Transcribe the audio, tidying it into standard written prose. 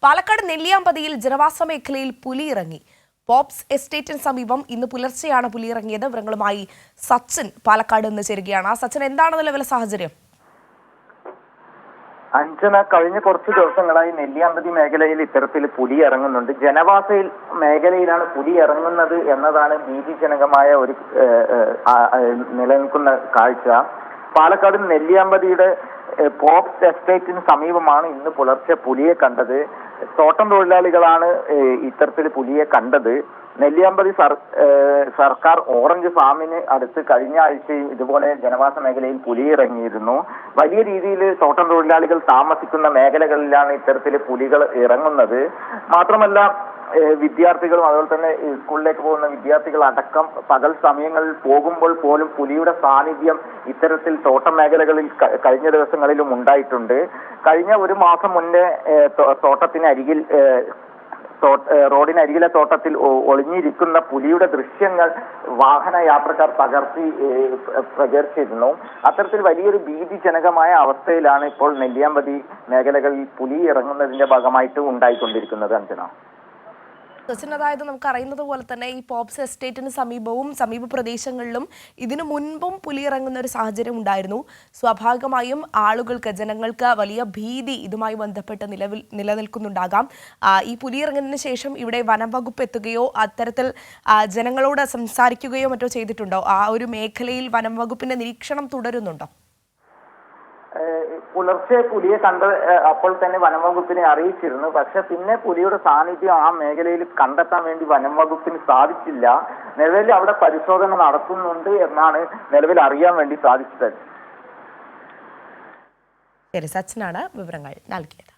പാലക്കാട് നെല്ലിയാമ്പതിയിൽ ജനവാസ മേഖലയിൽ പുലി ഇറങ്ങി. പോപ്സ് എസ്റ്റേറ്റിന് സമീപം ഇന്ന് പുലർച്ചെയാണ് പുലി ഇറങ്ങിയത്. വിവരങ്ങളുമായി സച്ചിൻ പാലക്കാട് നിന്ന് ചേരുകയാണ്. സച്ചിൻ, എന്താണ് നിലവിലെ സാഹചര്യം? അഞ്ജന, കഴിഞ്ഞ കുറച്ച് ദിവസങ്ങളായി നെല്ലിയാമ്പതി മേഖലയിൽ ഇത്തരത്തിൽ പുലി ഇറങ്ങുന്നുണ്ട്. ജനവാസ മേഖലയിലാണ് പുലി ഇറങ്ങുന്നത് എന്നതാണ് ഭീതിജനകമായ ഒരു നിലനിൽക്കുന്ന കാഴ്ച. പാലക്കാട് നെല്ലിയാമ്പതിയുടെ പോപ്സ് എസ്റ്റേറ്റിന് സമീപമാണ് ഇന്ന് പുലർച്ചെ പുലിയെ കണ്ടത്. തോട്ടം തൊഴിലാളികളാണ് ഇത്തരത്തിൽ പുലിയെ കണ്ടത്. നെല്ലിയാമ്പതി സർക്കാർ ഓറഞ്ച് ഫാമിന് അടുത്ത് കഴിഞ്ഞ ആഴ്ചയും ഇതുപോലെ ജനവാസ മേഖലയിൽ പുലി ഇറങ്ങിയിരുന്നു. വലിയ രീതിയിൽ തോട്ടം തൊഴിലാളികൾ താമസിക്കുന്ന മേഖലകളിലാണ് ഇത്തരത്തിൽ പുലികൾ ഇറങ്ങുന്നത്. മാത്രമല്ല, വിദ്യാർത്ഥികളും അതുപോലെ തന്നെ സ്കൂളിലേക്ക് പോകുന്ന വിദ്യാർത്ഥികൾ അടക്കം പകൽ സമയങ്ങളിൽ പോകുമ്പോൾ പോലും പുലിയുടെ സാന്നിധ്യം ഇത്തരത്തിൽ തോട്ടം മേഖലകളിൽ കഴിഞ്ഞ ദിവസങ്ങളിലും ഉണ്ടായിട്ടുണ്ട്. കഴിഞ്ഞ ഒരു മാസം മുന്നേ തോട്ടത്തിനരികിൽ റോഡിനരികിലെ തോട്ടത്തിൽ ഒളിഞ്ഞിരിക്കുന്ന പുലിയുടെ ദൃശ്യങ്ങൾ വാഹന യാത്രക്കാർ പകർത്തി പ്രചരിച്ചിരുന്നു. അത്തരത്തിൽ വലിയൊരു ഭീതിജനകമായ അവസ്ഥയിലാണ് ഇപ്പോൾ നെല്ലിയാമ്പതി മേഖലകളിൽ പുലി ഇറങ്ങുന്നതിന്റെ ഭാഗമായിട്ട് ഉണ്ടായിക്കൊണ്ടിരിക്കുന്നത്. അഞ്ജന, അതായത് നമുക്കറിയുന്നത് പോലെ തന്നെ ഈ പോപ്സ് എസ്റ്റേറ്റിന് സമീപവും സമീപ പ്രദേശങ്ങളിലും ഇതിനു മുൻപും പുലി ഇറങ്ങുന്ന ഒരു സാഹചര്യം ഉണ്ടായിരുന്നു. സ്വാഭാവികമായും ജനങ്ങൾക്ക് വലിയ ഭീതി ഇതുമായി ബന്ധപ്പെട്ട് നിലനിൽക്കുന്നുണ്ടാകാം. ഈ പുലി ഇറങ്ങുന്നതിന് ശേഷം ഇവിടെ വനം വകുപ്പ് എത്തുകയോ അത്തരത്തിൽ ജനങ്ങളോട് സംസാരിക്കുകയോ മറ്റോ ചെയ്തിട്ടുണ്ടോ? ആ ഒരു മേഖലയിൽ വനം വകുപ്പിന്റെ നിരീക്ഷണം തുടരുന്നുണ്ടോ? പുലർച്ചെ പുലിയെ കണ്ട് അപ്പോൾ തന്നെ വനം വകുപ്പിനെ അറിയിച്ചിരുന്നു. പക്ഷെ പിന്നെ പുലിയുടെ സാന്നിധ്യം ആ മേഖലയിൽ കണ്ടെത്താൻ വേണ്ടി വനം വകുപ്പിന് സാധിച്ചില്ല. നിലവിൽ അവിടെ പരിശോധന നടത്തുന്നുണ്ട് എന്നാണ് നിലവിൽ അറിയാൻ വേണ്ടി സാധിച്ചത്. ശരി, സച്ചിനാണ് വിവരങ്ങൾ നൽകിയത്.